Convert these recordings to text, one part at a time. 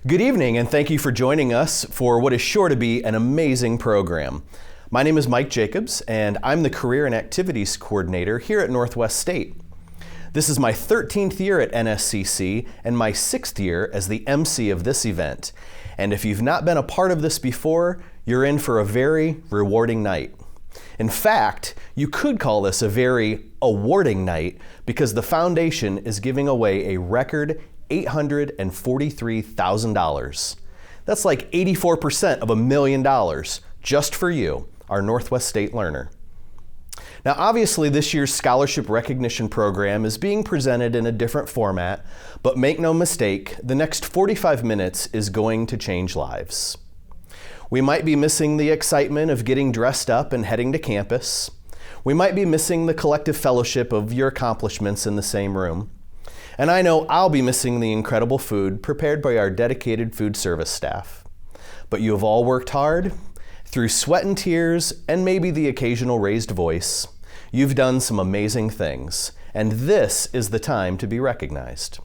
Good evening, and thank you for joining us for what is sure to be an amazing program. My name is Mike Jacobs, and I'm the Career and Activities Coordinator here at Northwest State. This is my 13th year at Nscc and my 6th year as the MC of this event. And if you've not been a part of this before, you're in for a very rewarding night. In fact, you could call this a very awarding night because the foundation is giving away a record $843,000. That's like 84% of $1 million just for you, our Northwest State learner. Now, obviously, this year's scholarship recognition program is being presented in a different format, but make no mistake, the next 45 minutes is going to change lives. We might be missing the excitement of getting dressed up and heading to campus. We might be missing the collective fellowship of your accomplishments in the same room. And I know I'll be missing the incredible food prepared by our dedicated food service staff. But you have all worked hard. Through sweat and tears, and maybe the occasional raised voice, you've done some amazing things, and this is the time to be recognized.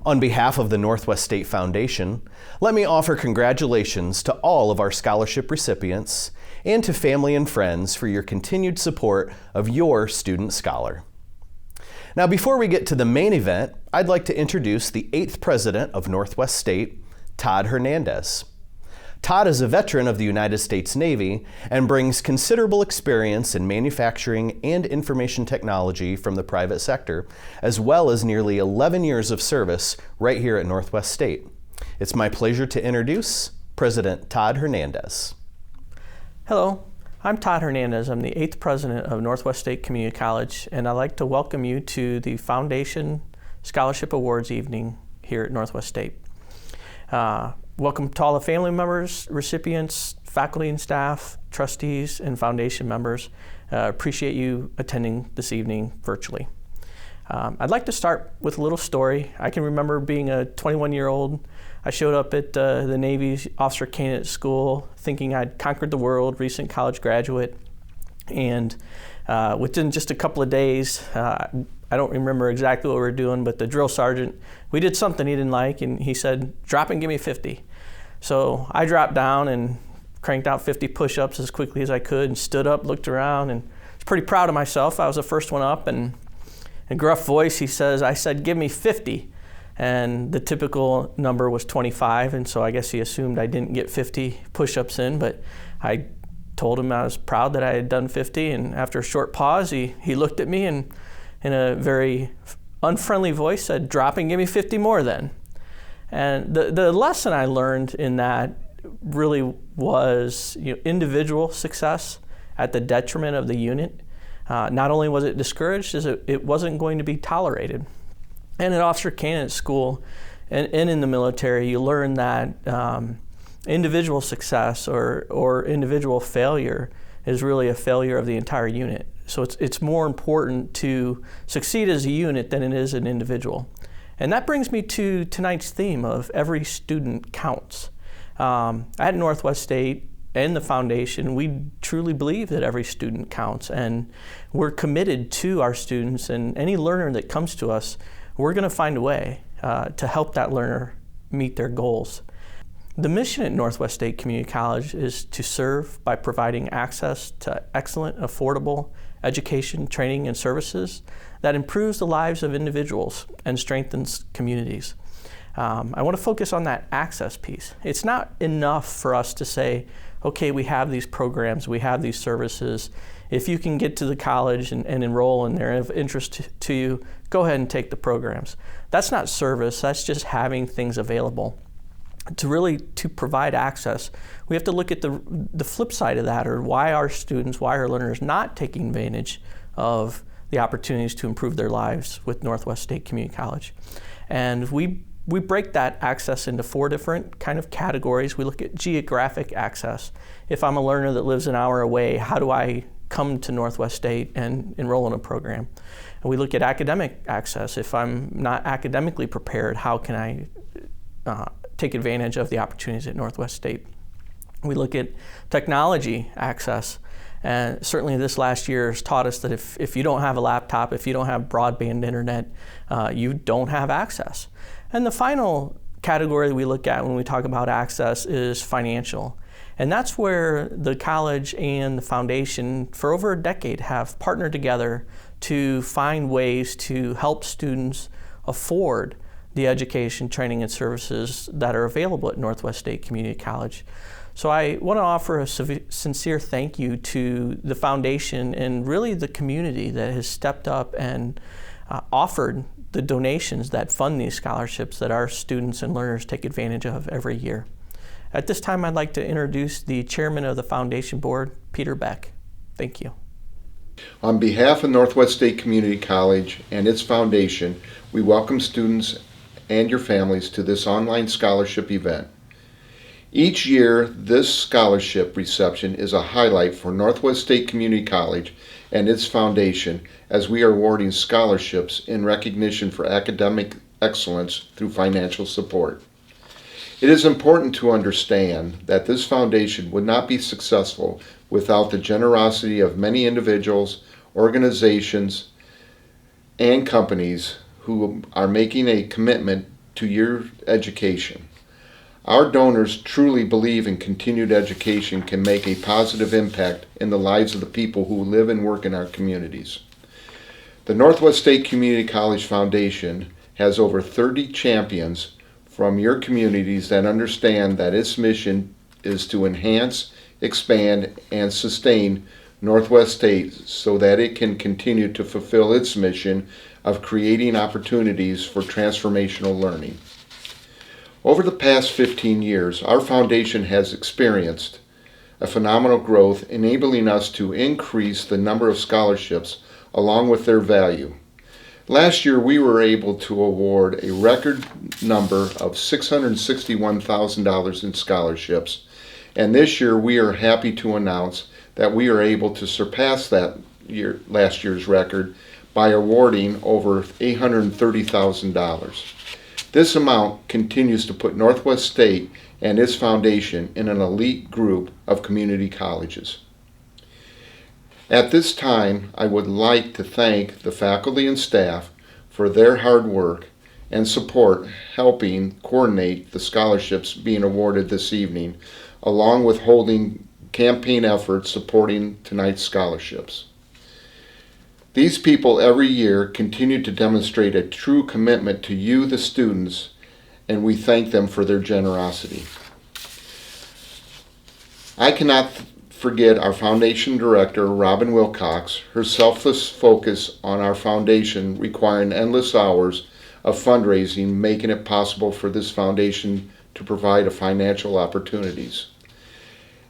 On behalf of the Northwest State Foundation, let me offer congratulations to all of our scholarship recipients and to family and friends for your continued support of your student scholar. Now, before we get to the main event, I'd like to introduce the 8th president of Northwest State, Todd Hernandez. Todd is a veteran of the United States Navy and brings considerable experience in manufacturing and information technology from the private sector, as well as nearly 11 years of service right here at Northwest State. It's my pleasure to introduce President Todd Hernandez. Hello, I'm Todd Hernandez. I'm the 8th president of Northwest State Community College, and I'd like to welcome you to the Foundation Scholarship Awards evening here at Northwest State. Welcome to all the family members, recipients, faculty and staff, trustees, and foundation members. Appreciate you attending this evening virtually. I'd like to start with a little story. I can remember being a 21-year-old. I showed up at the Navy's Officer Candidate School thinking I'd conquered the world, recent college graduate. And within just a couple of days, I don't remember exactly what we were doing, but the drill sergeant, we did something he didn't like, and he said, "Drop and give me 50. So I dropped down and cranked out 50 push-ups as quickly as I could and stood up, looked around, and was pretty proud of myself. I was the first one up, and in a gruff voice, I said, "Give me 50. And the typical number was 25, and so I guess he assumed I didn't get 50 push-ups in, but I told him I was proud that I had done 50, and after a short pause, he looked at me and in a very unfriendly voice said, "Drop and give me 50 more then." And the lesson I learned in that really was individual success at the detriment of the unit. Not only was it discouraged, it wasn't going to be tolerated. And at Officer Candidate School and in the military, you learn that individual success or individual failure is really a failure of the entire unit. So it's more important to succeed as a unit than it is an individual. And that brings me to tonight's theme of every student counts. At Northwest State and the foundation, we truly believe that every student counts, and we're committed to our students, and any learner that comes to us, we're going to find a way to help that learner meet their goals. The mission at Northwest State Community College is to serve by providing access to excellent, affordable education, training, and services that improves the lives of individuals and strengthens communities. I want to focus on that access piece. It's not enough for us to say, okay, we have these programs, we have these services. If you can get to the college and enroll and they're of interest to you, go ahead and take the programs. That's not service, that's just having things available. To provide access, we have to look at the flip side of that, or why our learners not taking advantage of the opportunities to improve their lives with Northwest State Community College. And we break that access into 4 different kind of categories. We look at geographic access. If I'm a learner that lives an hour away, how do I come to Northwest State and enroll in a program? And we look at academic access. If I'm not academically prepared, how can I take advantage of the opportunities at Northwest State? We look at technology access, and certainly this last year has taught us that if you don't have a laptop, if you don't have broadband internet, you don't have access. And the final category we look at when we talk about access is financial. And that's where the college and the foundation for over a decade have partnered together to find ways to help students afford the education, training, and services that are available at Northwest State Community College. So I want to offer a sincere thank you to the foundation and really the community that has stepped up and offered the donations that fund these scholarships that our students and learners take advantage of every year. At this time, I'd like to introduce the chairman of the foundation board, Peter Beck. Thank you. On behalf of Northwest State Community College and its foundation, we welcome students and your families to this online scholarship event. Each year, this scholarship reception is a highlight for Northwest State Community College and its foundation, as we are awarding scholarships in recognition for academic excellence through financial support. It is important to understand that this foundation would not be successful without the generosity of many individuals, organizations, and companies who are making a commitment to your education. Our donors truly believe in continued education can make a positive impact in the lives of the people who live and work in our communities. The Northwest State Community College Foundation has over 30 champions from your communities that understand that its mission is to enhance, expand, and sustain Northwest State so that it can continue to fulfill its mission of creating opportunities for transformational learning. Over the past 15 years, our foundation has experienced a phenomenal growth, enabling us to increase the number of scholarships along with their value. Last year, we were able to award a record number of $661,000 in scholarships, and this year we are happy to announce that we are able to surpass last year's record by awarding over $830,000. This amount continues to put Northwest State and its foundation in an elite group of community colleges. At this time, I would like to thank the faculty and staff for their hard work and support helping coordinate the scholarships being awarded this evening, along with holding campaign efforts supporting tonight's scholarships. These people every year continue to demonstrate a true commitment to you, the students, and we thank them for their generosity. I cannot forget our foundation director, Robin Wilcox, her selfless focus on our foundation requiring endless hours of fundraising, making it possible for this foundation to provide financial opportunities.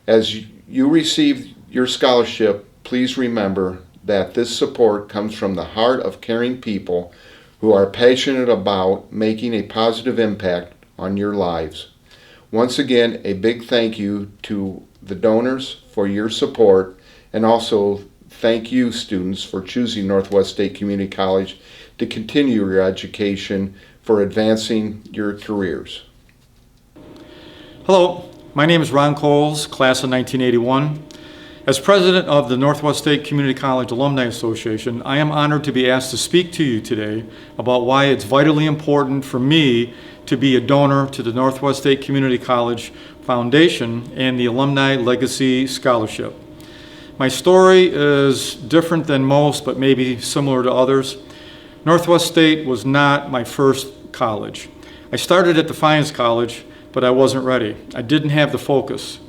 As you receive your scholarship, please remember that this support comes from the heart of caring people who are passionate about making a positive impact on your lives. Once again, a big thank you to the donors for your support, and also thank you, students, for choosing Northwest State Community College to continue your education for advancing your careers. Hello, my name is Ron Coles, class of 1981. As president of the Northwest State Community College Alumni Association, I am honored to be asked to speak to you today about why it's vitally important for me to be a donor to the Northwest State Community College Foundation and the Alumni Legacy Scholarship. My story is different than most, but maybe similar to others. Northwest State was not my first college. I started at Defiance College, but I wasn't ready. I didn't have the focus.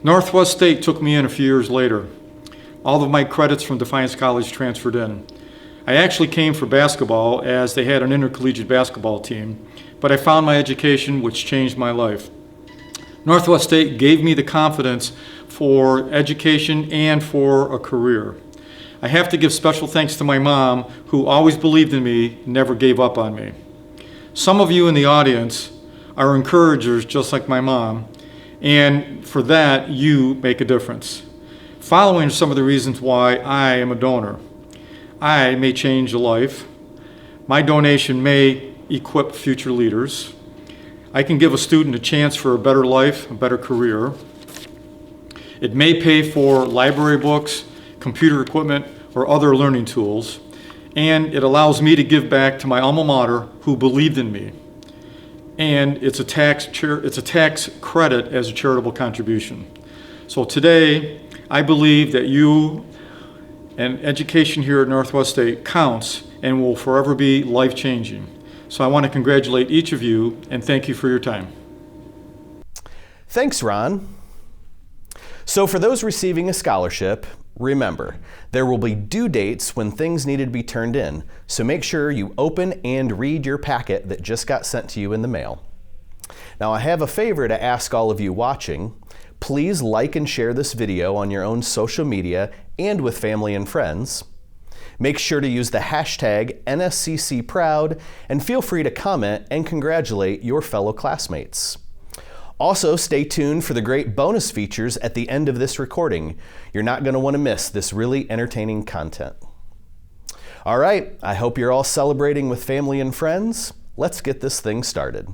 Northwest State took me in a few years later. All of my credits from Defiance College transferred in. I actually came for basketball as they had an intercollegiate basketball team, but I found my education, which changed my life. Northwest State gave me the confidence for education and for a career. I have to give special thanks to my mom, who always believed in me, never gave up on me. Some of you in the audience are encouragers just like my mom, and for that, you make a difference. Following are some of the reasons why I am a donor. I may change a life. My donation may equip future leaders. I can give a student a chance for a better life, a better career. It may pay for library books, computer equipment, or other learning tools. And it allows me to give back to my alma mater, who believed in me. and it's a tax credit as a charitable contribution. So today, I believe that you and education here at Northwest State counts and will forever be life-changing. So I want to congratulate each of you and thank you for your time. Thanks, Ron. So for those receiving a scholarship, remember, there will be due dates when things needed to be turned in, so make sure you open and read your packet that just got sent to you in the mail. Now I have a favor to ask all of you watching. Please like and share this video on your own social media and with family and friends. Make sure to use the hashtag #NSCCProud and feel free to comment and congratulate your fellow classmates. Also, stay tuned for the great bonus features at the end of this recording. You're not going to want to miss this really entertaining content. All right, I hope you're all celebrating with family and friends. Let's get this thing started.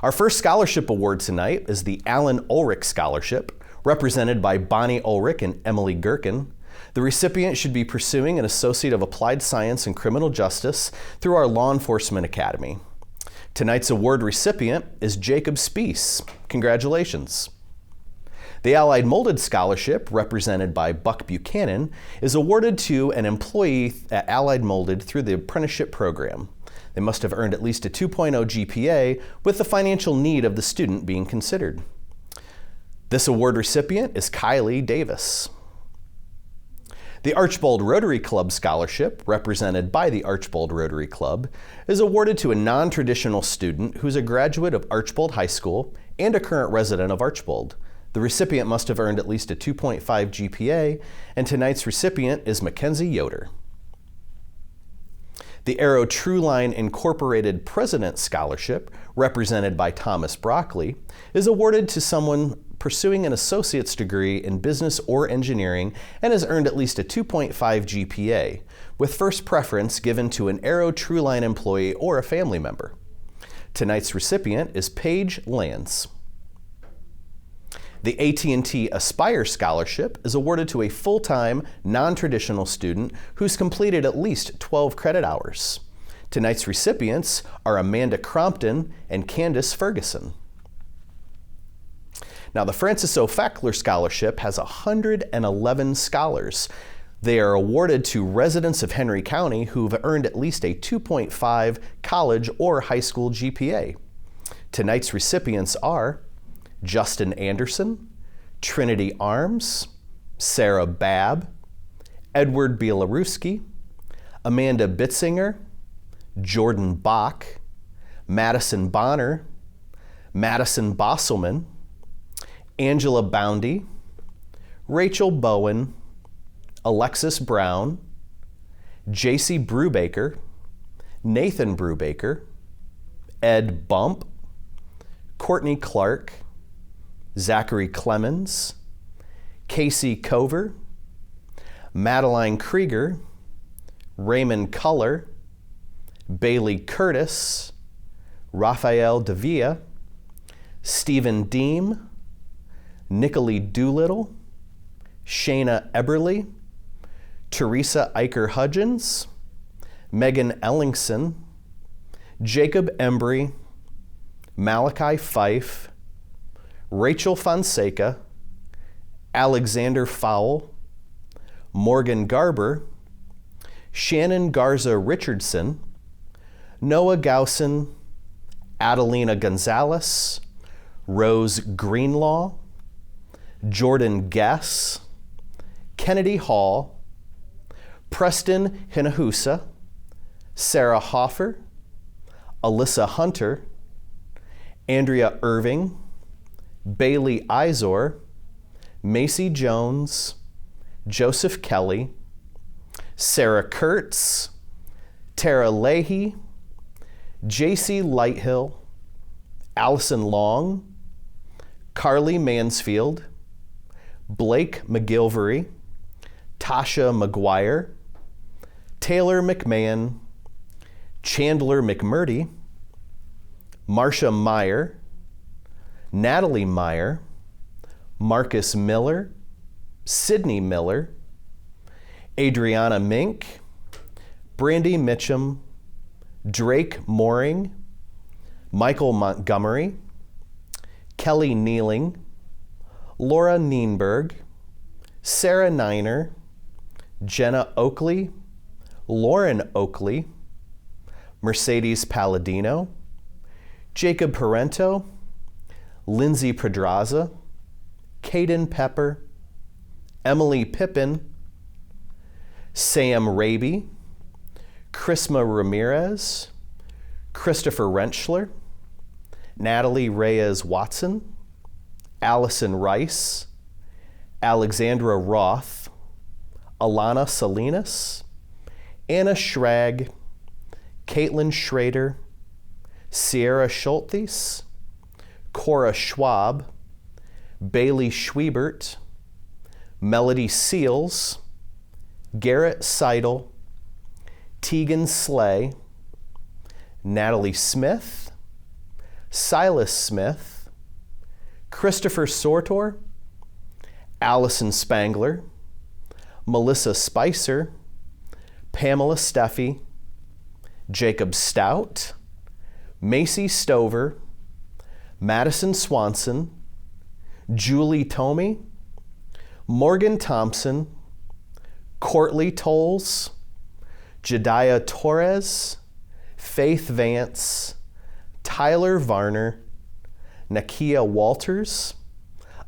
Our first scholarship award tonight is the Alan Ulrich Scholarship, represented by Bonnie Ulrich and Emily Gherkin. The recipient should be pursuing an Associate of Applied Science in Criminal Justice through our Law Enforcement Academy. Tonight's award recipient is Jacob Spees. Congratulations. The Allied Molded Scholarship, represented by Buck Buchanan, is awarded to an employee at Allied Molded through the apprenticeship program. They must have earned at least a 2.0 GPA, with the financial need of the student being considered. This award recipient is Kylie Davis. The Archbold Rotary Club Scholarship, represented by the Archbold Rotary Club, is awarded to a non-traditional student who's a graduate of Archbold High School and a current resident of Archbold. The recipient must have earned at least a 2.5 GPA, and tonight's recipient is Mackenzie Yoder. The Aero Truline Incorporated President Scholarship, represented by Thomas Broccoli, is awarded to someone pursuing an associate's degree in business or engineering and has earned at least a 2.5 GPA, with first preference given to an Aero Truline employee or a family member. Tonight's recipient is Paige Lands. The AT&T Aspire Scholarship is awarded to a full-time, non-traditional student who's completed at least 12 credit hours. Tonight's recipients are Amanda Crompton and Candace Ferguson. Now, the Francis O. Fackler Scholarship has 111 scholars. They are awarded to residents of Henry County who've earned at least a 2.5 college or high school GPA. Tonight's recipients are Justin Anderson, Trinity Arms, Sarah Babb, Edward Bielarusky, Amanda Bitzinger, Jordan Bach, Madison Bonner, Madison Bosselman, Angela Boundy, Rachel Bowen, Alexis Brown, J.C. Brubaker, Nathan Brubaker, Ed Bump, Courtney Clark, Zachary Clemens, Casey Cover, Madeline Krieger, Raymond Culler, Bailey Curtis, Raphael Davia, Stephen Deem, Nicolette Doolittle, Shayna Eberly, Teresa Eicher Hudgens, Megan Ellingson, Jacob Embry, Malachi Fife, Rachel Fonseca, Alexander Fowle, Morgan Garber, Shannon Garza Richardson, Noah Gausen, Adelina Gonzalez, Rose Greenlaw, Jordan Guess, Kennedy Hall, Preston Hinahusa, Sarah Hoffer, Alyssa Hunter, Andrea Irving, Bailey Izor, Macy Jones, Joseph Kelly, Sarah Kurtz, Tara Leahy, J.C. Lighthill, Allison Long, Carly Mansfield, Blake McGilvery, Tasha McGuire, Taylor McMahon, Chandler McMurdy, Marcia Meyer, Natalie Meyer, Marcus Miller, Sydney Miller, Adriana Mink, Brandy Mitchum, Drake Mooring, Michael Montgomery, Kelly Nealing, Laura Nienberg, Sarah Niner, Jenna Oakley, Lauren Oakley, Mercedes Palladino, Jacob Parento, Lindsay Pedraza, Caden Pepper, Emily Pippin, Sam Raby, Chrisma Ramirez, Christopher Rentschler, Natalie Reyes Watson, Allison Rice, Alexandra Roth, Alana Salinas, Anna Schrag, Caitlin Schrader, Sierra Schultes, Cora Schwab, Bailey Schwiebert, Melody Seals, Garrett Seidel, Tegan Slay, Natalie Smith, Silas Smith, Christopher Sortor, Allison Spangler, Melissa Spicer, Pamela Steffi, Jacob Stout, Macy Stover, Madison Swanson, Julie Tomey, Morgan Thompson, Courtly Tolles, Jediah Torres, Faith Vance, Tyler Varner, Nakia Walters,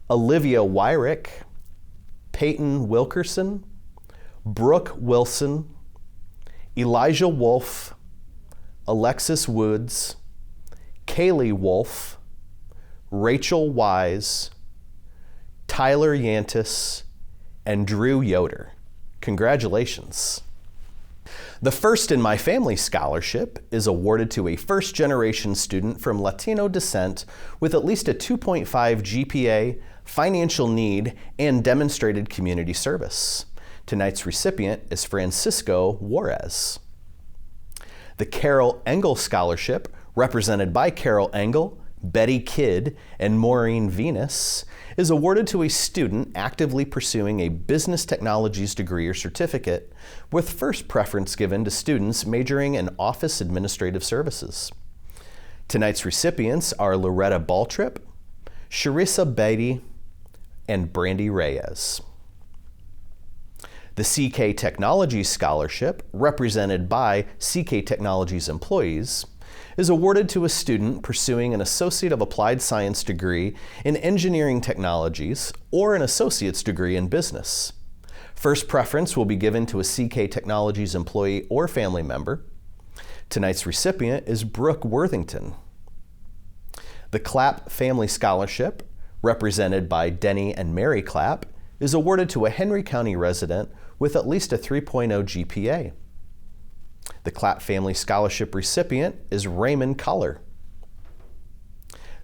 Olivia Wyrick, Peyton Wilkerson, Brooke Wilson, Elijah Wolf, Alexis Woods, Kaylee Wolf, Rachel Wise, Tyler Yantis, and Drew Yoder. Congratulations. The First in My Family Scholarship is awarded to a first-generation student from Latino descent with at least a 2.5 GPA, financial need, and demonstrated community service. Tonight's recipient is Francisco Juarez. The Carol Engel Scholarship, represented by Carol Engel, Betty Kidd, and Maureen Venus, is awarded to a student actively pursuing a business technologies degree or certificate, with first preference given to students majoring in office administrative services. Tonight's recipients are Loretta Baltrip, Sharissa Beatty, and Brandy Reyes. The CK Technologies Scholarship, represented by CK Technologies employees, is awarded to a student pursuing an Associate of Applied Science degree in Engineering Technologies or an Associate's degree in Business. First preference will be given to a CK Technologies employee or family member. Tonight's recipient is Brooke Worthington. The Clapp Family Scholarship, represented by Denny and Mary Clapp, is awarded to a Henry County resident with at least a 3.0 GPA. The Clapp Family Scholarship recipient is Raymond Culler.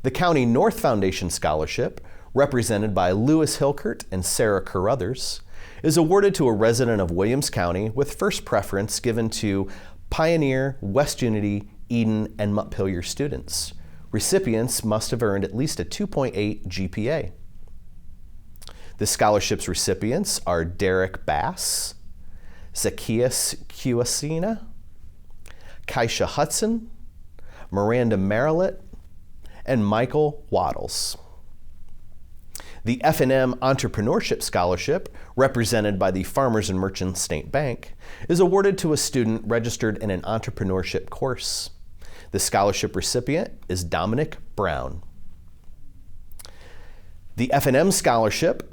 The County North Foundation Scholarship, represented by Lewis Hilkert and Sarah Carruthers, is awarded to a resident of Williams County with first preference given to Pioneer, West Unity, Eden, and Montpelier students. Recipients must have earned at least a 2.8 GPA. The scholarship's recipients are Derek Bass, Zacchaeus Cuasina, Kaisha Hudson, Miranda Marilyn, and Michael Waddles. The Fnm Entrepreneurship Scholarship, represented by the Farmers and Merchants State Bank, is awarded to a student registered in an entrepreneurship course. The scholarship recipient is Dominic Brown. The Fnm Scholarship,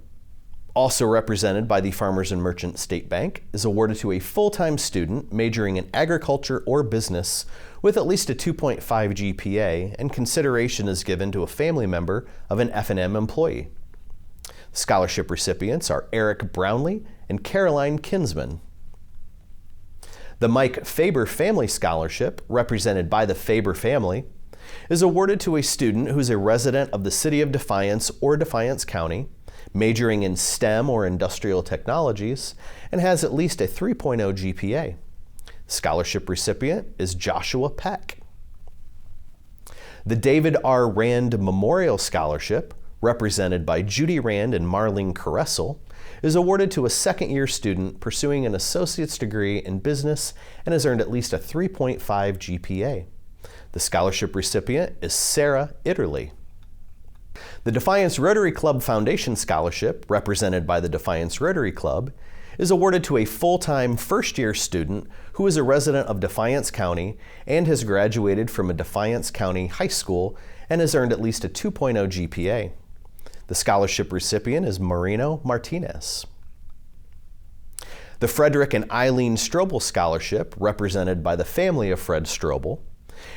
also represented by the Farmers and Merchants State Bank, is awarded to a full-time student majoring in agriculture or business with at least a 2.5 GPA, and consideration is given to a family member of an Fnm employee. Scholarship recipients are Eric Brownlee and Caroline Kinsman. The Mike Faber Family Scholarship, represented by the Faber family, is awarded to a student who is a resident of the City of Defiance or Defiance County, majoring in STEM or industrial technologies, and has at least a 3.0 GPA. Scholarship recipient is Joshua Peck. The David R. Rand Memorial Scholarship, represented by Judy Rand and Marlene Caressel, is awarded to a second-year student pursuing an associate's degree in business and has earned at least a 3.5 GPA. The scholarship recipient is Sarah Itterly. The Defiance Rotary Club Foundation Scholarship, represented by the Defiance Rotary Club, is awarded to a full-time first-year student who is a resident of Defiance County and has graduated from a Defiance County high school and has earned at least a 2.0 GPA. The scholarship recipient is Marino Martinez. The Frederick and Eileen Strobel Scholarship, represented by the family of Fred Strobel,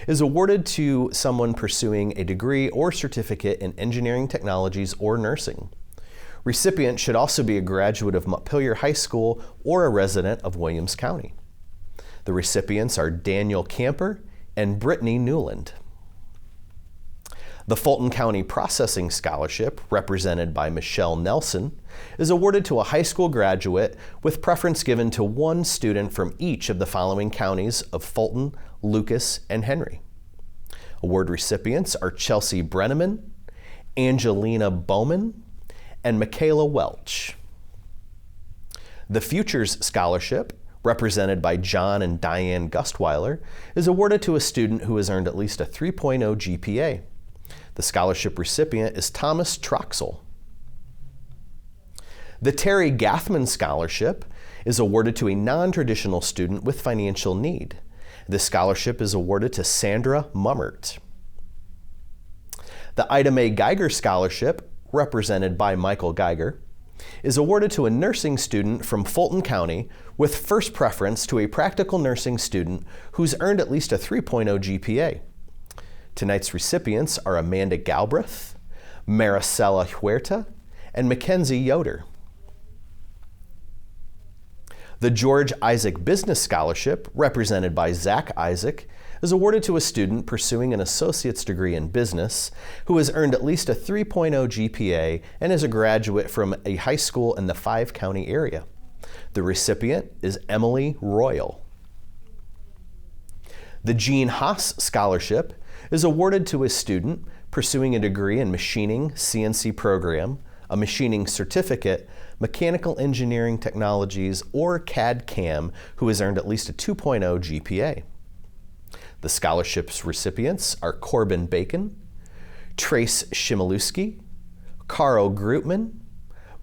is awarded to someone pursuing a degree or certificate in engineering technologies or nursing. Recipient should also be a graduate of Montpelier High School or a resident of Williams County. The recipients are Daniel Camper and Brittany Newland. The Fulton County Processing Scholarship, represented by Michelle Nelson, is awarded to a high school graduate with preference given to one student from each of the following counties of Fulton, Lucas, and Henry. Award recipients are Chelsea Brenneman, Angelina Bowman, and Michaela Welch. The Futures Scholarship, represented by John and Diane Gustweiler, is awarded to a student who has earned at least a 3.0 GPA. The scholarship recipient is Thomas Troxel. The Terry Gathman Scholarship is awarded to a non-traditional student with financial need. This scholarship is awarded to Sandra Mummert. The Ida Mae Geiger Scholarship, represented by Michael Geiger, is awarded to a nursing student from Fulton County with first preference to a practical nursing student who's earned at least a 3.0 GPA. Tonight's recipients are Amanda Galbraith, Maricela Huerta, and Mackenzie Yoder. The George Isaac Business Scholarship, represented by Zach Isaac, is awarded to a student pursuing an associate's degree in business who has earned at least a 3.0 GPA and is a graduate from a high school in the 5-county area. The recipient is Emily Royal. The Gene Haas Scholarship is awarded to a student pursuing a degree in machining CNC program, a machining certificate, mechanical engineering technologies, or CAD/CAM who has earned at least a 2.0 GPA. The scholarship's recipients are Corbin Bacon, Trace Shimilewski, Carl Grootman,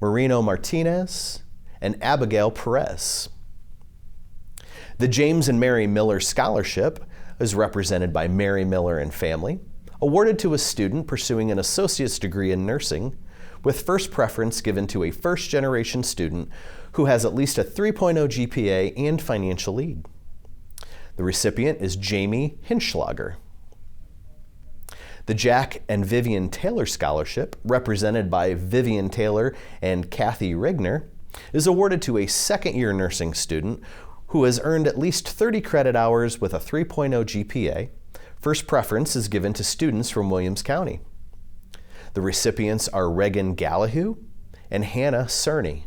Marino Martinez, and Abigail Perez. The James and Mary Miller Scholarship is represented by Mary Miller and family, awarded to a student pursuing an associate's degree in nursing, with first preference given to a first-generation student who has at least a 3.0 GPA and financial aid. The recipient is Jamie Hinschlager. The Jack and Vivian Taylor Scholarship, represented by Vivian Taylor and Kathy Rigner, is awarded to a second-year nursing student who has earned at least 30 credit hours with a 3.0 GPA. First preference is given to students from Williams County. The recipients are Regan Gallahue and Hannah Cerny.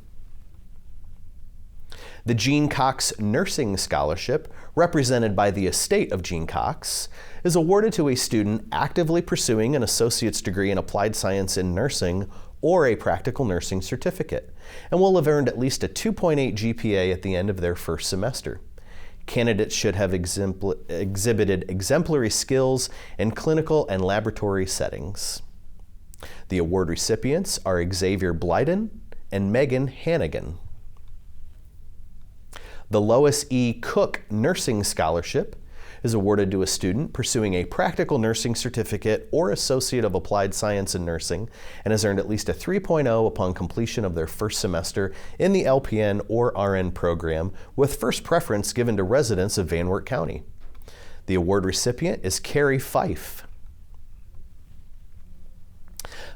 The Gene Cox Nursing Scholarship, represented by the estate of Gene Cox, is awarded to a student actively pursuing an associate's degree in applied science in nursing or a practical nursing certificate, and will have earned at least a 2.8 GPA at the end of their first semester. Candidates should have exhibited exemplary skills in clinical and laboratory settings. The award recipients are Xavier Blyden and Megan Hannigan. The Lois E. Cook Nursing Scholarship is awarded to a student pursuing a practical nursing certificate or associate of applied science in nursing and has earned at least a 3.0 upon completion of their first semester in the LPN or RN program, with first preference given to residents of Van Wert County. The award recipient is Carrie Fife.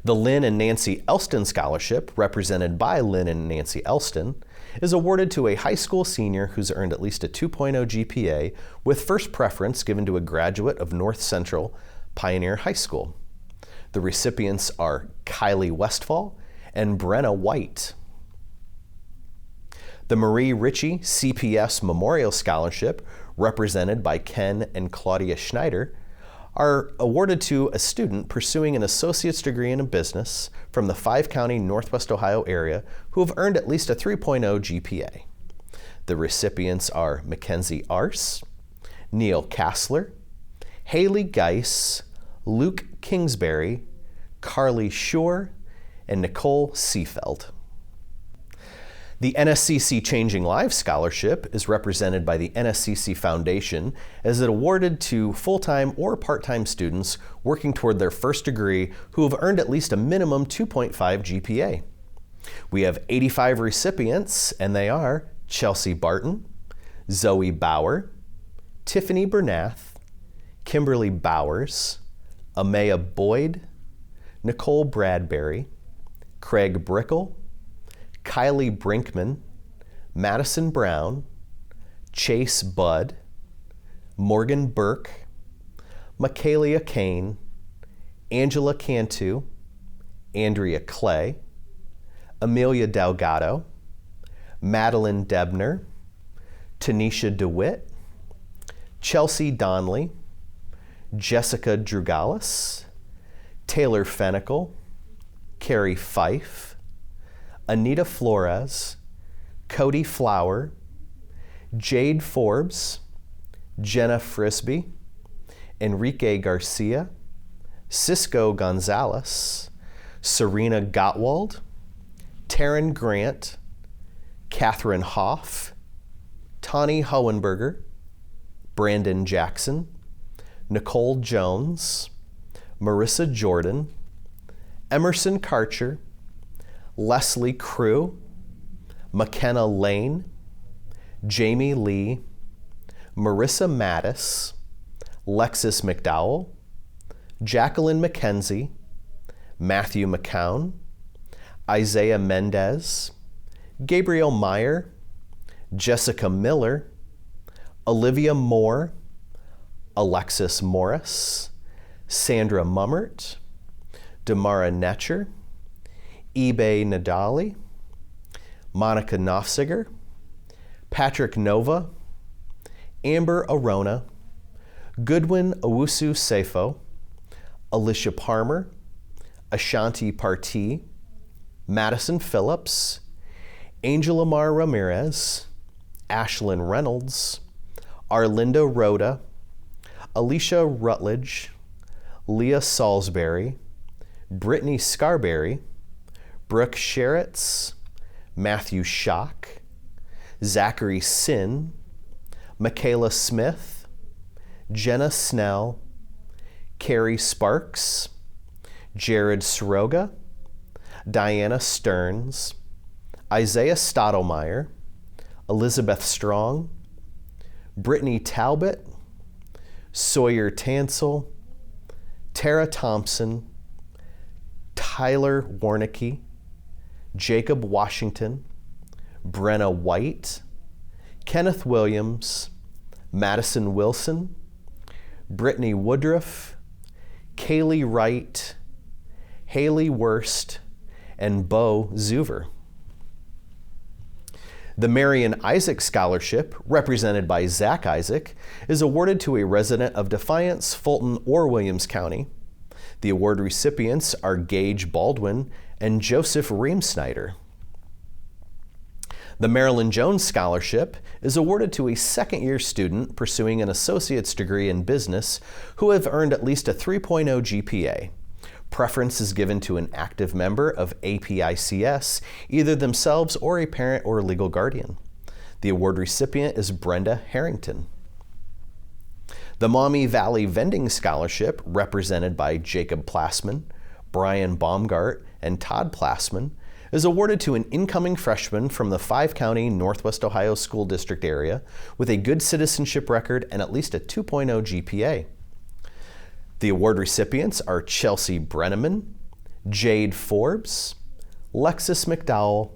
The Lynn and Nancy Elston Scholarship, represented by Lynn and Nancy Elston, is awarded to a high school senior who's earned at least a 2.0 GPA, with first preference given to a graduate of North Central Pioneer High School. The recipients are Kylie Westfall and Brenna White. The Marie Ritchie CPS Memorial Scholarship, represented by Ken and Claudia Schneider, are awarded to a student pursuing an associate's degree in business from the 5-county Northwest Ohio area who have earned at least a 3.0 GPA. The recipients are Mackenzie Arce, Neil Kassler, Haley Geis, Luke Kingsbury, Carly Shore, and Nicole Seefeld. The Nscc Changing Lives Scholarship is represented by the Nscc Foundation as it awarded to full-time or part-time students working toward their first degree who have earned at least a minimum 2.5 GPA. We have 85 recipients, and they are Chelsea Barton, Zoe Bauer, Tiffany Bernath, Kimberly Bowers, Amaya Boyd, Nicole Bradbury, Craig Brickle, Kylie Brinkman, Madison Brown, Chase Budd, Morgan Burke, Michaelia Kane, Angela Cantu, Andrea Clay, Amelia Delgado, Madeline Debner, Tanisha DeWitt, Chelsea Donnelly, Jessica Drugalis, Taylor Fennicle, Carrie Fife, Anita Flores, Cody Flower, Jade Forbes, Jenna Frisbee, Enrique Garcia, Cisco Gonzalez, Serena Gottwald, Taryn Grant, Catherine Hoff, Tani Hohenberger, Brandon Jackson, Nicole Jones, Marissa Jordan, Emerson Karcher, Leslie Crew, McKenna Lane, Jamie Lee, Marissa Mattis, Lexis McDowell, Jacqueline McKenzie, Matthew McCown, Isaiah Mendez, Gabriel Meyer, Jessica Miller, Olivia Moore, Alexis Morris, Sandra Mummert, Damara Netcher, eBay Nadali, Monica Nofsiger, Patrick Nova, Amber Arona, Goodwin Owusu Sefo, Alicia Palmer, Ashanti Partee, Madison Phillips, Angel Amar Ramirez, Ashlyn Reynolds, Arlinda Rhoda, Alicia Rutledge, Leah Salisbury, Brittany Scarberry, Brooke Sheritz, Matthew Schock, Zachary Sin, Michaela Smith, Jenna Snell, Carrie Sparks, Jared Sroga, Diana Stearns, Isaiah Stottlemyre, Elizabeth Strong, Brittany Talbot, Sawyer Tansel, Tara Thompson, Tyler Warnicki, Jacob Washington, Brenna White, Kenneth Williams, Madison Wilson, Brittany Woodruff, Kaylee Wright, Haley Wurst, and Bo Zuver. The Marion Isaac Scholarship, represented by Zach Isaac, is awarded to a resident of Defiance, Fulton, or Williams County. The award recipients are Gage Baldwin and Joseph Reamsnyder. The Marilyn Jones Scholarship is awarded to a second-year student pursuing an associate's degree in business who have earned at least a 3.0 GPA. Preference is given to an active member of APICS, either themselves or a parent or legal guardian. The award recipient is Brenda Harrington. The Maumee Valley Vending Scholarship, represented by Jacob Plassman, Brian Baumgart, and Todd Plassman, is awarded to an incoming freshman from the 5-county Northwest Ohio School District area with a good citizenship record and at least a 2.0 GPA. The award recipients are Chelsea Brenneman, Jade Forbes, Lexis McDowell,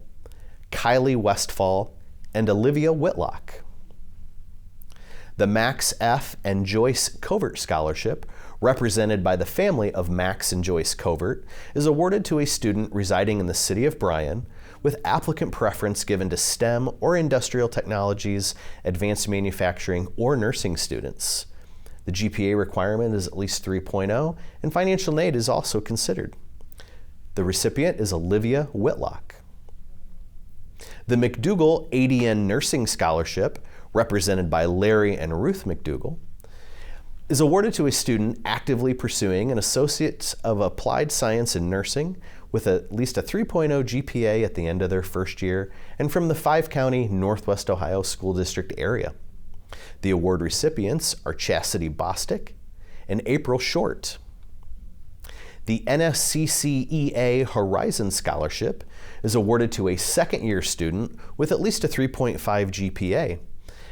Kylie Westfall, and Olivia Whitlock. The Max F. and Joyce Covert Scholarship, represented by the family of Max and Joyce Covert, is awarded to a student residing in the city of Bryan, with applicant preference given to STEM or industrial technologies, advanced manufacturing, or nursing students. The GPA requirement is at least 3.0, and financial aid is also considered. The recipient is Olivia Whitlock. The Mcdougall ADN Nursing Scholarship, represented by Larry and Ruth Mcdougall, is awarded to a student actively pursuing an Associate of Applied Science in Nursing with at least a 3.0 GPA at the end of their first year and from the 5-county Northwest Ohio School District area. The award recipients are Chastity Bostick and April Short. The Nscc EA Horizon Scholarship is awarded to a second-year student with at least a 3.5 GPA,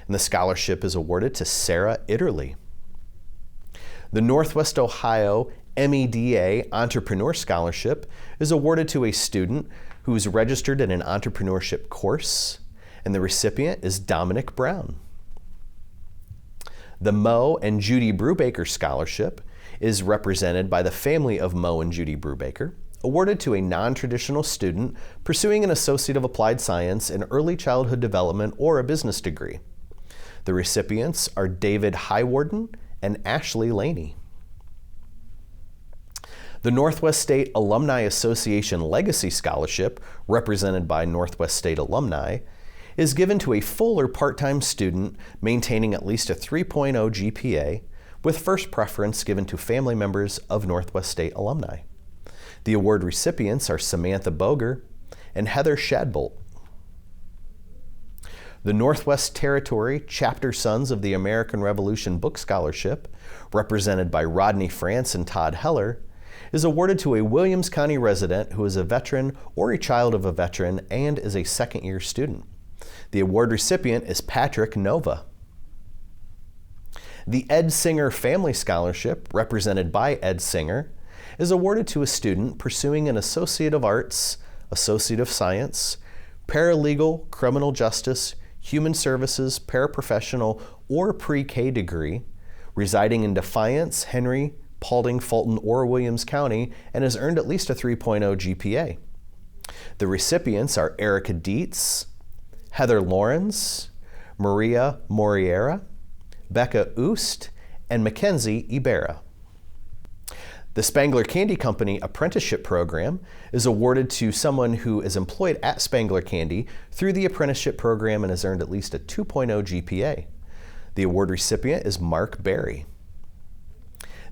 and the scholarship is awarded to Sarah Itterly. The Northwest Ohio MEDA Entrepreneur Scholarship is awarded to a student who is registered in an entrepreneurship course, and the recipient is Dominic Brown. The Mo and Judy Brubaker Scholarship is represented by the family of Mo and Judy Brubaker, awarded to a non-traditional student pursuing an Associate of Applied Science in Early Childhood Development or a business degree. The recipients are David Highwarden and Ashley Laney. The Northwest State Alumni Association Legacy Scholarship, represented by Northwest State alumni, is given to a full or part-time student maintaining at least a 3.0 GPA, with first preference given to family members of Northwest State alumni. The award recipients are Samantha Boger and Heather Shadbolt. The Northwest Territory Chapter Sons of the American Revolution Book Scholarship, represented by Rodney France and Todd Heller, is awarded to a Williams County resident who is a veteran or a child of a veteran and is a second-year student. The award recipient is Patrick Nova. The Ed Singer Family Scholarship, represented by Ed Singer, is awarded to a student pursuing an Associate of Arts, Associate of Science, Paralegal, Criminal Justice, Human Services, Paraprofessional, or Pre-K degree, residing in Defiance, Henry, Paulding, Fulton, or Williams County, and has earned at least a 3.0 GPA. The recipients are Erica Dietz, Heather Lawrence, Maria Moriera, Becca Oost, and Mackenzie Ibarra. The Spangler Candy Company Apprenticeship Program is awarded to someone who is employed at Spangler Candy through the apprenticeship program and has earned at least a 2.0 GPA. The award recipient is Mark Berry.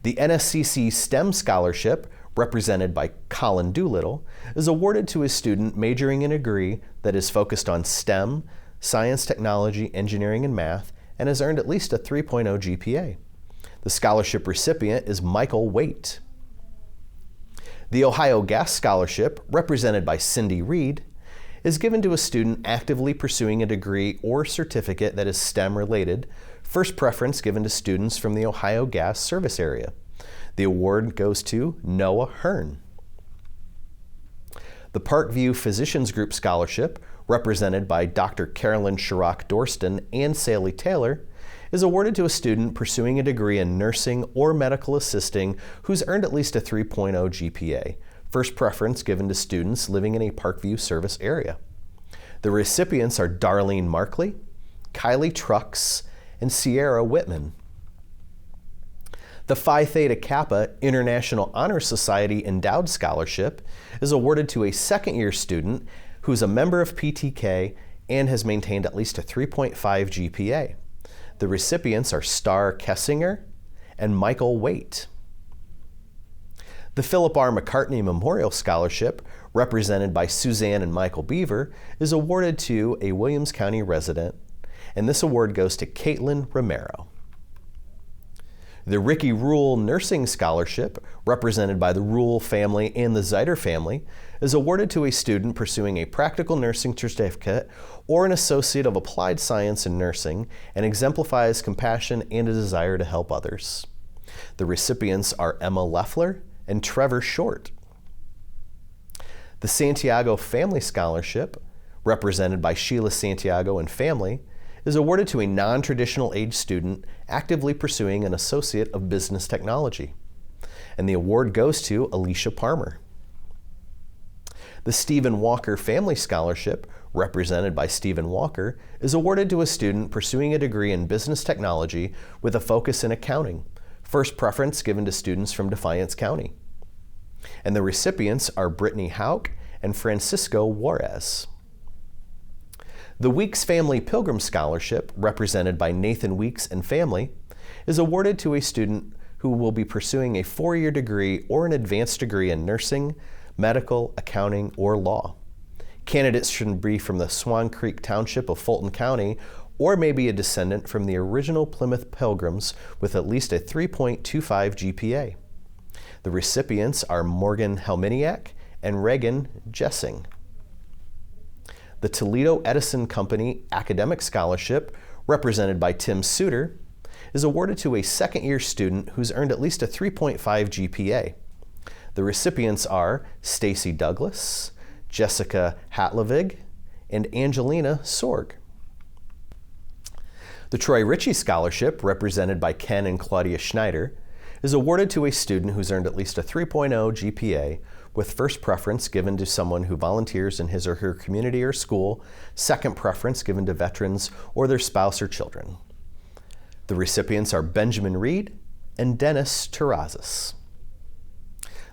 The Nscc STEM Scholarship, represented by Colin Doolittle, is awarded to a student majoring in a degree that is focused on STEM, science, technology, engineering, and math, and has earned at least a 3.0 GPA. The scholarship recipient is Michael Waite. The Ohio Gas Scholarship, represented by Cindy Reed, is given to a student actively pursuing a degree or certificate that is STEM related, first preference given to students from the Ohio Gas service area. The award goes to Noah Hearn. The Parkview Physicians Group Scholarship, represented by Dr. Carolyn Sherrock Dorston and Sally Taylor, is awarded to a student pursuing a degree in nursing or medical assisting who's earned at least a 3.0 GPA, first preference given to students living in a Parkview service area. The recipients are Darlene Markley, Kylie Trucks, and Sierra Whitman. The Phi Theta Kappa International Honor Society Endowed Scholarship is awarded to a second-year student who is a member of PTK and has maintained at least a 3.5 GPA. The recipients are Star Kessinger and Michael Waite. The Philip R. McCartney Memorial Scholarship, represented by Suzanne and Michael Beaver, is awarded to a Williams County resident, and this award goes to Caitlin Romero. The Ricky Rule Nursing Scholarship, represented by the Rule family and the Zeiter family, is awarded to a student pursuing a practical nursing certificate or an Associate of Applied Science in Nursing and exemplifies compassion and a desire to help others. The recipients are Emma Leffler and Trevor Short. The Santiago Family Scholarship, represented by Sheila Santiago and family, is awarded to a non-traditional age student actively pursuing an Associate of Business Technology. And the award goes to Alicia Palmer. The Stephen Walker Family Scholarship, represented by Stephen Walker, is awarded to a student pursuing a degree in business technology with a focus in accounting, first preference given to students from Defiance County. And the recipients are Brittany Hauk and Francisco Juarez. The Weeks Family Pilgrim Scholarship, represented by Nathan Weeks and family, is awarded to a student who will be pursuing a 4-year degree or an advanced degree in nursing, medical, accounting, or law. Candidates should be from the Swan Creek Township of Fulton County or may be a descendant from the original Plymouth Pilgrims with at least a 3.25 GPA. The recipients are Morgan Helminiak and Reagan Jessing. The Toledo Edison Company Academic Scholarship, represented by Tim Suter, is awarded to a second-year student who's earned at least a 3.5 GPA. The recipients are Stacy Douglas, Jessica Hatlevig, and Angelina Sorg. The Troy Ritchie Scholarship, represented by Ken and Claudia Schneider, is awarded to a student who's earned at least a 3.0 GPA, with first preference given to someone who volunteers in his or her community or school, second preference given to veterans or their spouse or children. The recipients are Benjamin Reed and Dennis Terrazas.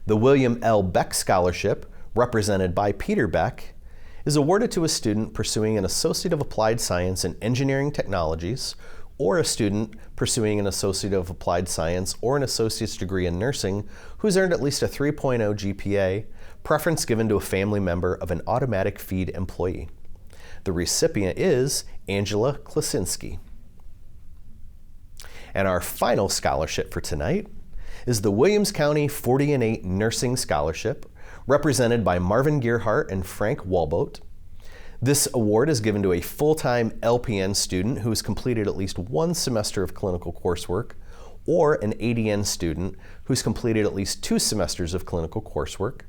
The William L. Beck Scholarship, represented by Peter Beck, is awarded to a student pursuing an Associate of Applied Science in Engineering Technologies or a student pursuing an Associate of Applied Science or an Associate's degree in Nursing who's earned at least a 3.0 GPA, preference given to a family member of an automatic feed employee. The recipient is Angela Klasinski. And our final scholarship for tonight is the Williams County 40 and 8 Nursing Scholarship, represented by Marvin Gearhart and Frank Walboat. This award is given to a full-time LPN student who has completed at least one semester of clinical coursework, or an ADN student who's completed at least 2 semesters of clinical coursework,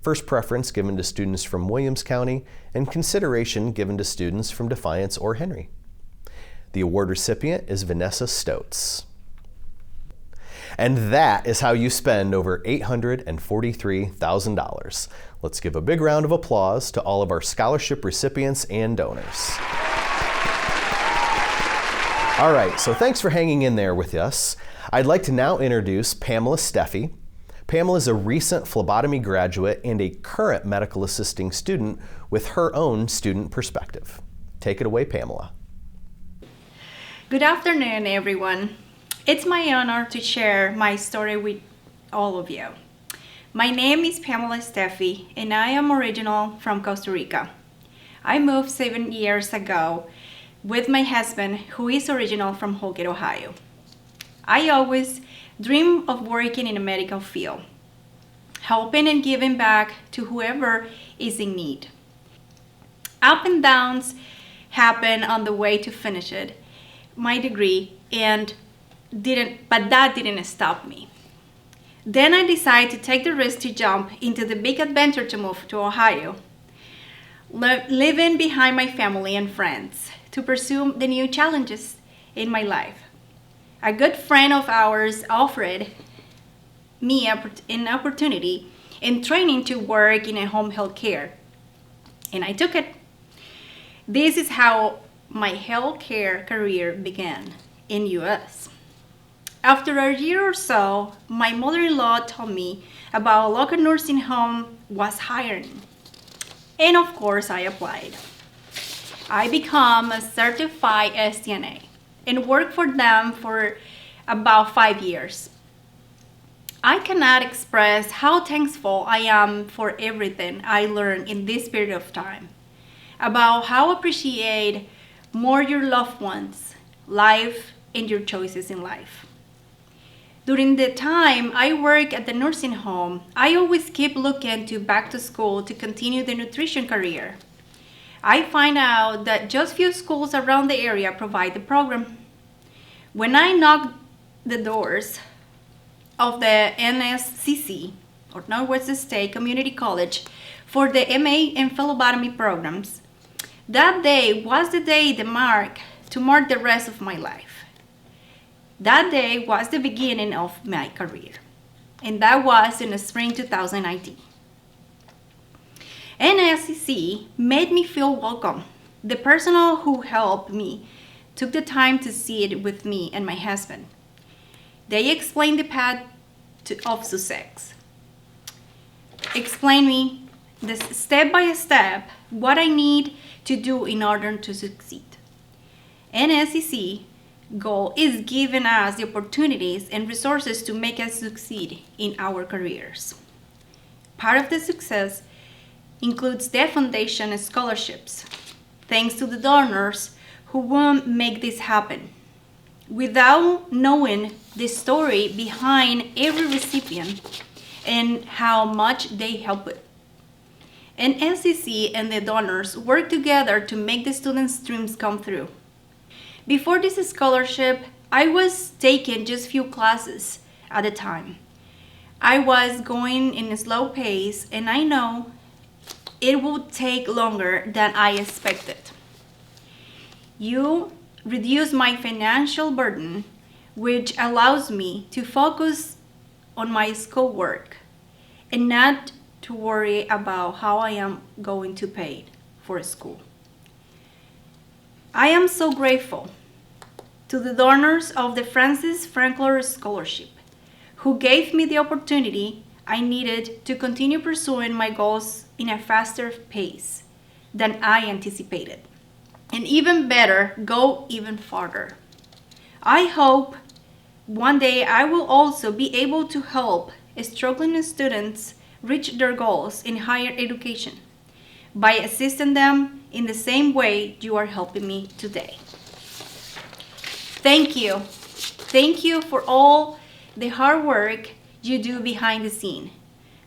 first preference given to students from Williams County, and consideration given to students from Defiance or Henry. The award recipient is Vanessa Stoats. And that is how you spend over $843,000. Let's give a big round of applause to all of our scholarship recipients and donors. All right, so thanks for hanging in there with us. I'd like to now introduce Pamela Steffy. Pamela is a recent phlebotomy graduate and a current medical assisting student with her own student perspective. Take it away, Pamela. Good afternoon, everyone. It's my honor to share my story with all of you. My name is Pamela Steffy, and I am original from Costa Rica. I moved 7 years ago with my husband, who is original from Holgate, Ohio. I always dreamed of working in the medical field, helping and giving back to whoever is in need. Up and downs happen on the way to finish it, my degree, but that didn't stop me. Then I decided to take the risk to jump into the big adventure to move to Ohio, living behind my family and friends to pursue the new challenges in my life. A good friend of ours offered me an opportunity in training to work in a home health care, and I took it. This is how my healthcare career began in US. After a year or so, my mother-in-law told me about a local nursing home was hiring. And of course, I applied. I became a certified STNA and worked for them for about 5 years. I cannot express how thankful I am for everything I learned in this period of time, about how appreciate more your loved ones, life, and your choices in life. During the time I work at the nursing home, I always keep looking to back to school to continue the nutrition career. I find out that just few schools around the area provide the program. When I knocked the doors of the Nscc, or Northwest State Community College, for the MA and phlebotomy programs, that day was the day to mark the rest of my life. That day was the beginning of my career, and that was in the spring 2019. Nscc made me feel welcome. The personnel who helped me took the time to sit with me and my husband. They explained the path of success. Explain me this step by step what I need to do in order to succeed. Nscc goal is giving us the opportunities and resources to make us succeed in our careers. Part of the success includes the foundation scholarships, thanks to the donors who will make this happen. Without knowing the story behind every recipient and how much they help it. Nscc and the donors work together to make the students' dreams come through. Before this scholarship, I was taking just few classes at a time. I was going in a slow pace, and I know it would take longer than I expected. You reduce my financial burden, which allows me to focus on my schoolwork and not to worry about how I am going to pay for school. I am so grateful to the donors of the Fackler Scholarship, who gave me the opportunity I needed to continue pursuing my goals in a faster pace than I anticipated, and even better, go even farther. I hope one day I will also be able to help struggling students reach their goals in higher education by assisting them in the same way you are helping me today. Thank you. Thank you for all the hard work you do behind the scene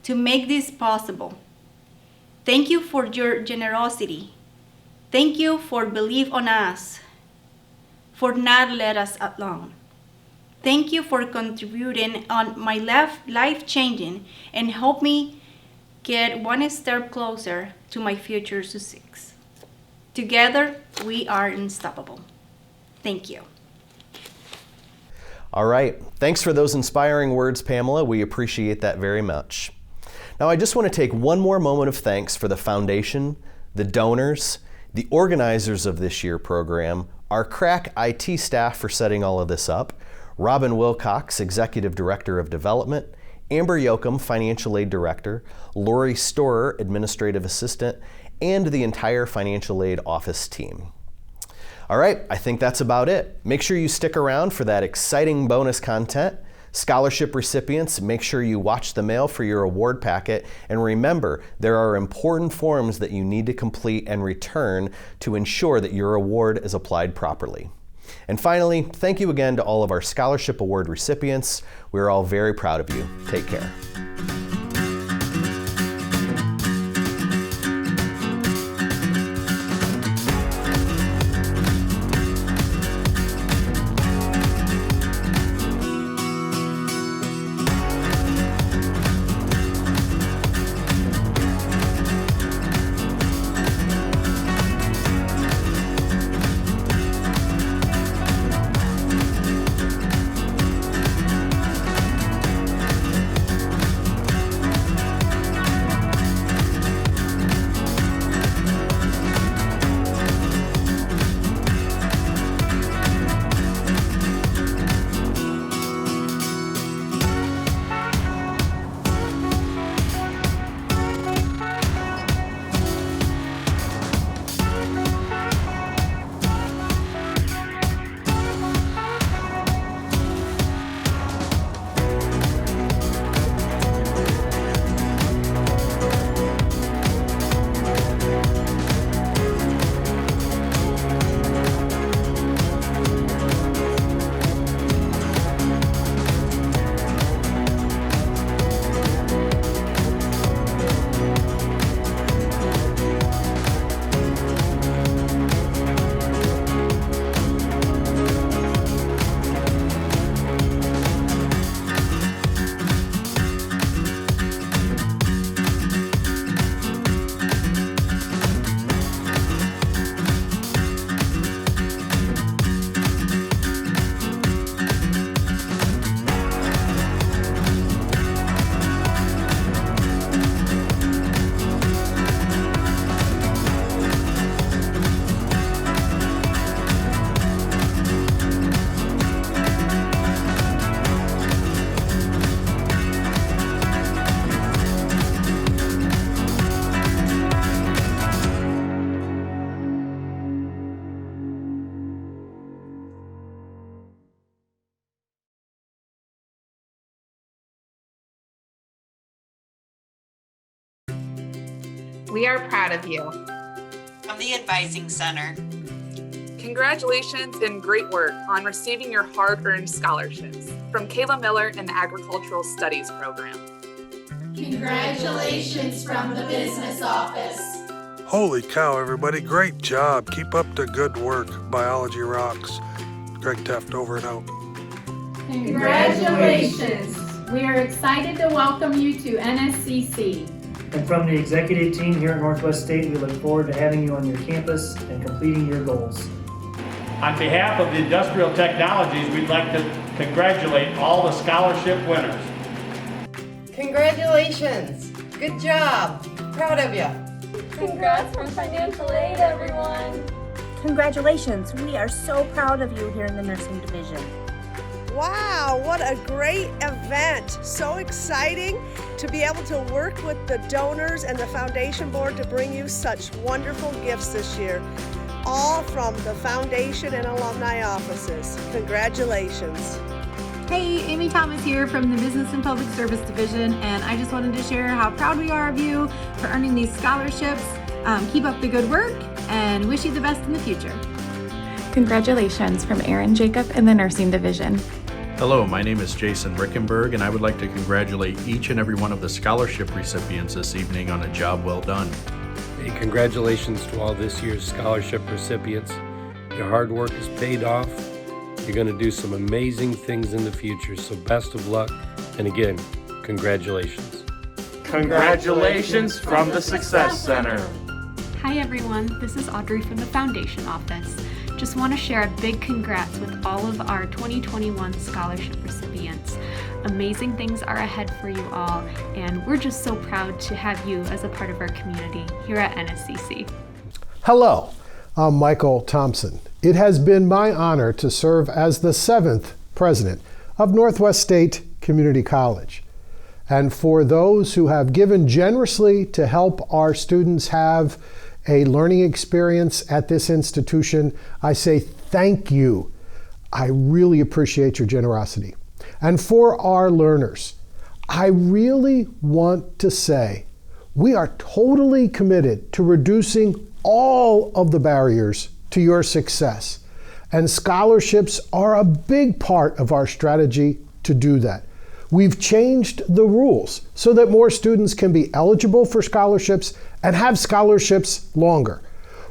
to make this possible. Thank you for your generosity. Thank you for believing on us, for not let us alone. Thank you for contributing on my life changing and help me get one step closer to my future success. Together, we are unstoppable. Thank you. All right. Thanks for those inspiring words, Pamela. We appreciate that very much. Now, I just want to take one more moment of thanks for the foundation, the donors, the organizers of this year's program, our crack IT staff for setting all of this up, Robin Wilcox, Executive Director of Development, Amber Yoakum, Financial Aid Director, Lori Storer, Administrative Assistant, and the entire Financial Aid Office team. All right, I think that's about it. Make sure you stick around for that exciting bonus content. Scholarship recipients, make sure you watch the mail for your award packet, and remember, there are important forms that you need to complete and return to ensure that your award is applied properly. And finally, thank you again to all of our scholarship award recipients. We're all very proud of you. Take care. we are proud of you. From the Advising Center, congratulations and great work on receiving your hard-earned scholarships from Kayla Miller in the Agricultural Studies program. Congratulations from the business office. Holy cow, everybody. Great job. Keep up the good work. Biology rocks. Greg Teft, over and out. Congratulations. We are excited to welcome you to Nscc. And from the executive team here at Northwest State, we look forward to having you on your campus and completing your goals. On behalf of the Industrial Technologies, we'd like to congratulate all the scholarship winners. Congratulations! Good job! Proud of you! Congrats from financial aid, everyone! Congratulations! We are so proud of you here in the nursing division. Wow, what a great event. So exciting to be able to work with the donors and the foundation board to bring you such wonderful gifts this year, all from the foundation and alumni offices. Congratulations. Hey, Amy Thomas here from the Business and Public Service Division, and I just wanted to share how proud we are of you for earning these scholarships. Keep up the good work and wish you the best in the future. Congratulations from Aaron Jacob in the Nursing Division. Hello, my name is Jason Rickenberg, and I would like to congratulate each and every one of the scholarship recipients this evening on a job well done. Hey, congratulations to all this year's scholarship recipients. Your hard work is paid off. You're going to do some amazing things in the future, so best of luck. And again, congratulations. Congratulations from the Success Center. Hi everyone, this is Audrey from the Foundation Office. Just want to share a big congrats with all of our 2021 scholarship recipients. Amazing things are ahead for you all, and we're just so proud to have you as a part of our community here at Nscc. Hello, I'm Michael Thompson. It has been my honor to serve as the 7th president of Northwest State Community College. And for those who have given generously to help our students have a learning experience at this institution, I say thank you. I really appreciate your generosity. And for our learners, I really want to say we are totally committed to reducing all of the barriers to your success. And scholarships are a big part of our strategy to do that. We've changed the rules so that more students can be eligible for scholarships and have scholarships longer.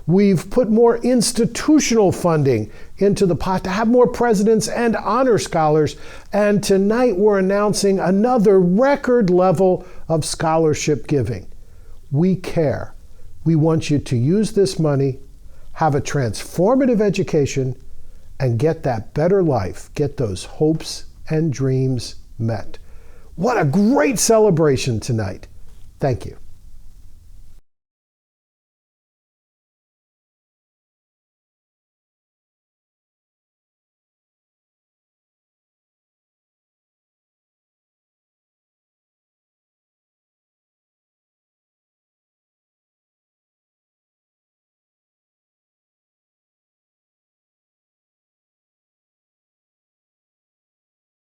We've put more institutional funding into the pot to have more presidents and honor scholars. And tonight we're announcing another record level of scholarship giving. We care. We want you to use this money, have a transformative education, and get that better life, get those hopes and dreams met. What a great celebration tonight. Thank you.